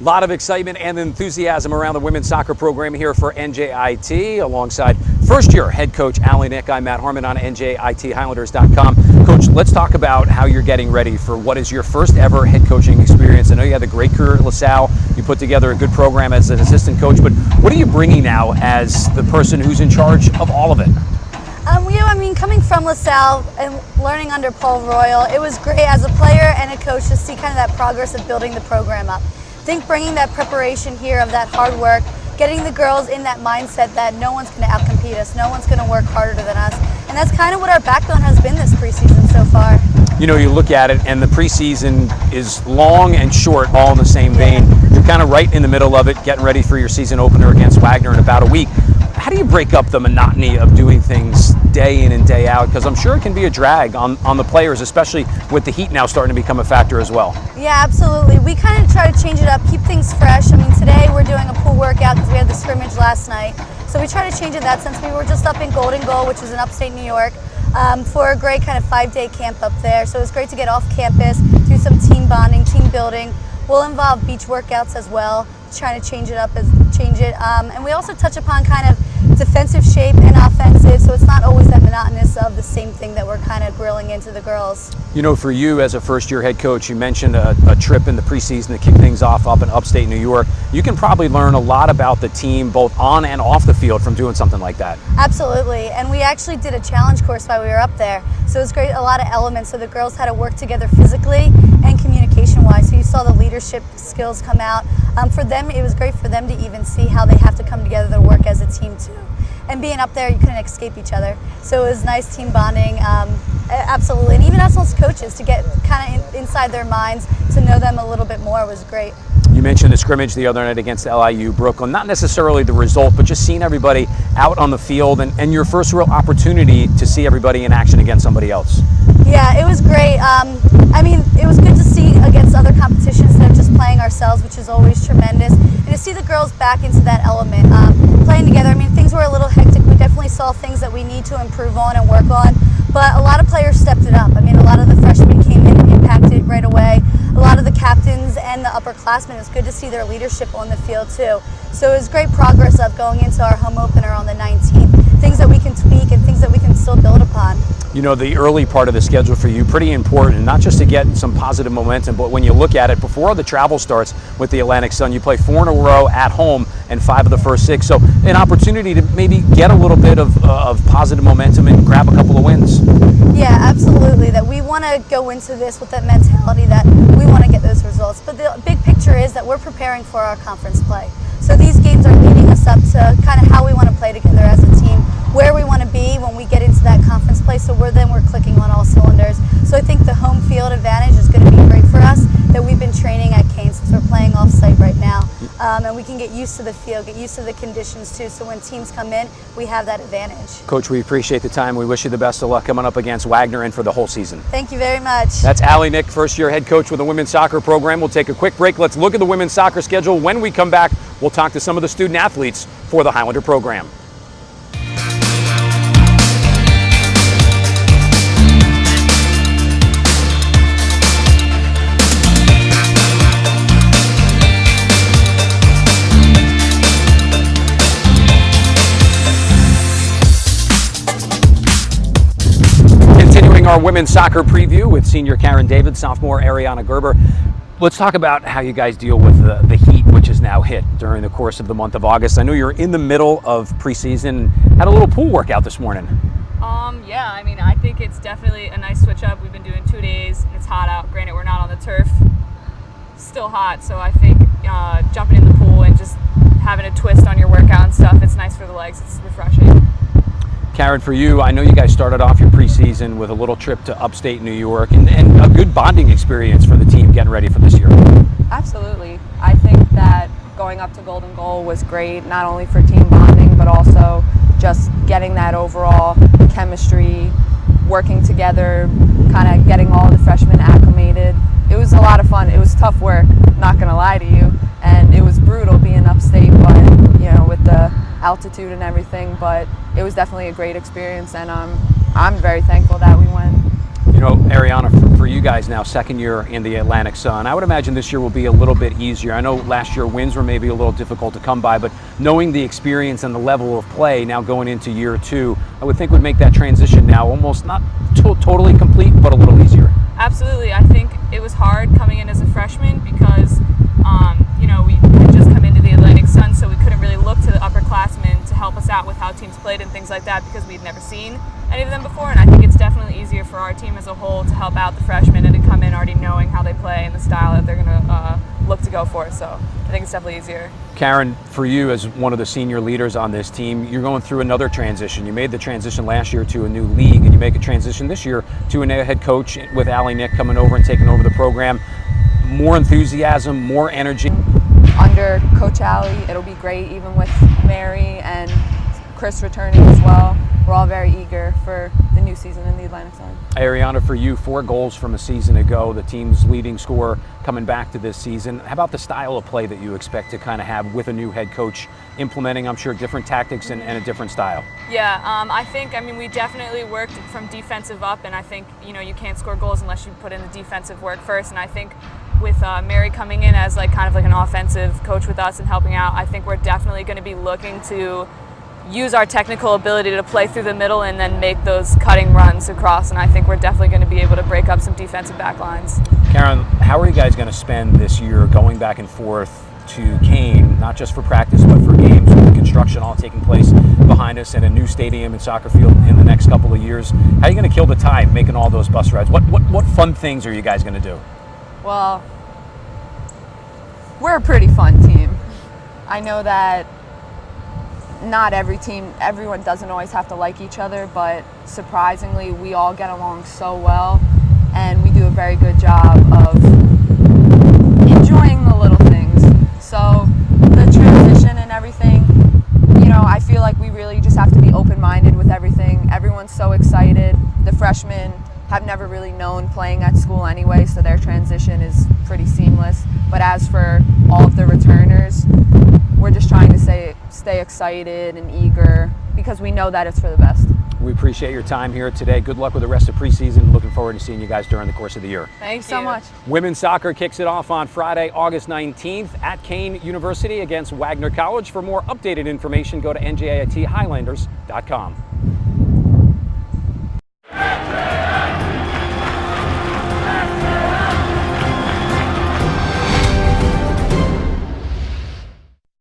A lot of excitement and enthusiasm around the women's soccer program here for NJIT, alongside first-year head coach Allie Nick. I'm Matt Harmon on NJITHighlanders.com. Coach, let's talk about how you're getting ready for what is your first ever head coaching experience. I know you had a great career at LaSalle. You put together a good program as an assistant coach, but what are you bringing now as the person who's in charge of all of it? Coming from LaSalle and learning under Paul Royal, it was great as a player and a coach to see kind of that progress of building the program up. I think bringing that preparation here of that hard work, getting the girls in that mindset that no one's going to outcompete us, no one's going to work harder than us, and that's kind of what our backbone has been this preseason so far. You know, you look at it and the preseason is long and short all in the same vein. You're kind of right in the middle of it, getting ready for your season opener against Wagner in about a week. How do you break up the monotony of doing things day in and day out? Because I'm sure it can be a drag on the players, especially with the heat now starting to become a factor as well. Yeah, absolutely. We kind of try to change it up, keep things fresh. Today we're doing a pool workout because we had the scrimmage last night. So we try to change it in that sense. We were just up in Golden Goal, which is in upstate New York, for a great kind of 5-day camp up there. So it was great to get off campus, do some team bonding, team building. We'll involve beach workouts as well, trying to change it up, and we also touch upon kind of defensive shape and offensive, so it's not always that monotonous of the same thing that we're kind of grilling into the girls. You know, for you as a first-year head coach, you mentioned a trip in the preseason to kick things off up in upstate New York. You can probably learn a lot about the team both on and off the field from doing something like that. Absolutely, and we actually did a challenge course while we were up there, so it was great, a lot of elements, so the girls had to work together physically and communication-wise, so you saw the leadership skills come out. For them, it was great for them to even see how they have to come together to work as a team too. And being up there, you couldn't escape each other. So it was nice team bonding, absolutely. And even us as coaches, to get kind of inside their minds, to know them a little bit more was great. You mentioned the scrimmage the other night against LIU Brooklyn. Not necessarily the result, but just seeing everybody out on the field and your first real opportunity to see everybody in action against somebody else. Yeah, it was great. It was good to see against other competitions instead of just playing ourselves, which is always tremendous. And to see the girls back into that element, playing together. Things were a little hectic. We definitely saw things that we need to improve on and work on, but a lot of players stepped it up. A lot of the freshmen came in and impacted right away. A lot of the captains and the upperclassmen, it's good to see their leadership on the field too. So it was great progress of going into our home opener on the 19th. Things that we can tweak and things that we can still build upon. You know, the early part of the schedule for you, pretty important, not just to get some positive momentum, but when you look at it, before the travel starts with the Atlantic Sun, you play 4 in a row at home and 5 of the first 6. So an opportunity to maybe get a little bit of positive momentum and grab a couple of wins. Yeah, absolutely. That we want to go into this with that mentality that we want to get those results. But the big picture is that we're preparing for our conference play. So these games are leading us up to kind of how we want to play together as a team, where we want to be when we get into that conference play, so we're clicking on all cylinders. So I think the home field advantage is going to be great for us, that we've been training at Kane since we're playing off-site right now. And we can get used to the field, get used to the conditions too, so when teams come in, we have that advantage. Coach, we appreciate the time. We wish you the best of luck coming up against Wagner and for the whole season. Thank you very much. That's Allie Nick, first-year head coach with the women's soccer program. We'll take a quick break. Let's look at the women's soccer schedule. When we come back, we'll talk to some of the student athletes for the Highlander program. Our women's soccer preview with senior Karen David, sophomore Ariana Gerber. Let's talk about how you guys deal with the heat, which is now hit during the course of the month of August. I know you're in the middle of preseason. Had a little pool workout this morning. Yeah, I think it's definitely a nice switch up. We've been doing 2 days and it's hot out. Granted, we're not on the turf. Still hot, so I think jumping in the pool and just having a twist on your workout and stuff, it's nice for the legs. It's refreshing. Karen, for you, I know you guys started off your preseason with a little trip to upstate New York and a good bonding experience for the team getting ready for this year. Absolutely. I think that going up to Golden Goal was great, not only for team bonding, but also just getting that overall chemistry, working together, kind of getting all the freshmen acclimated. It was a lot of fun. It was tough work, not going to lie to you, and it was brutal being upstate, but with the altitude and everything, but it was definitely a great experience, and I'm very thankful that we went. You know, Ariana, for you guys now, second year in the Atlantic Sun, I would imagine this year will be a little bit easier. I know last year wins were maybe a little difficult to come by, but knowing the experience and the level of play now going into year two, I would think would make that transition now almost not totally complete, but a little easier. Absolutely. I think it was hard coming in as a freshman because, you know, we had just come into the Atlantic Sun, so we couldn't really look to the upperclassmen to help us out with how teams played and things like that because we'd never seen any of them before. And I think it's definitely easier for our team as a whole to help out the freshmen and to come in already knowing how they play and the style that they're going to look to go for. So I think it's definitely easier. Karen, for you as one of the senior leaders on this team, you're going through another transition. You made the transition last year to a new league, and you make a transition this year to a new head coach with Allie Nick coming over and taking over the program. More enthusiasm, more energy. Under Coach Allie, it'll be great, even with Mary and Chris returning as well. We're all very eager for the new season in the Atlantic Sun. Ariana, for you, 4 goals from a season ago, the team's leading scorer coming back to this season. How about the style of play that you expect to kind of have with a new head coach implementing, I'm sure, different tactics and a different style? Yeah, I mean, we definitely worked from defensive up, and I think, you know, you can't score goals unless you put in the defensive work first. And I think with Mary coming in as kind of an offensive coach with us and helping out, I think we're definitely going to be looking to use our technical ability to play through the middle and then make those cutting runs across, and I think we're definitely going to be able to break up some defensive back lines. Karen, how are you guys going to spend this year going back and forth to Kane, not just for practice but for games, with the construction all taking place behind us and a new stadium and soccer field in the next couple of years? How are you going to kill the time making all those bus rides? What fun things are you guys going to do? Well, we're a pretty fun team. I know that not everyone doesn't always have to like each other, but surprisingly, we all get along so well, and we do a very good job of enjoying the little things. So the transition and everything, you know, I feel like we really just have to be open-minded with everything. Everyone's so excited. The freshmen have never really known playing at school anyway, so their transition is pretty seamless. But as for all of the returners, we're just trying to stay excited and eager because we know that it's for the best. We appreciate your time here today. Good luck with the rest of preseason. Looking forward to seeing you guys during the course of the year. Thanks so much. Women's soccer kicks it off on Friday, August 19th at Kane University against Wagner College. For more updated information, go to NJIT Highlanders.com.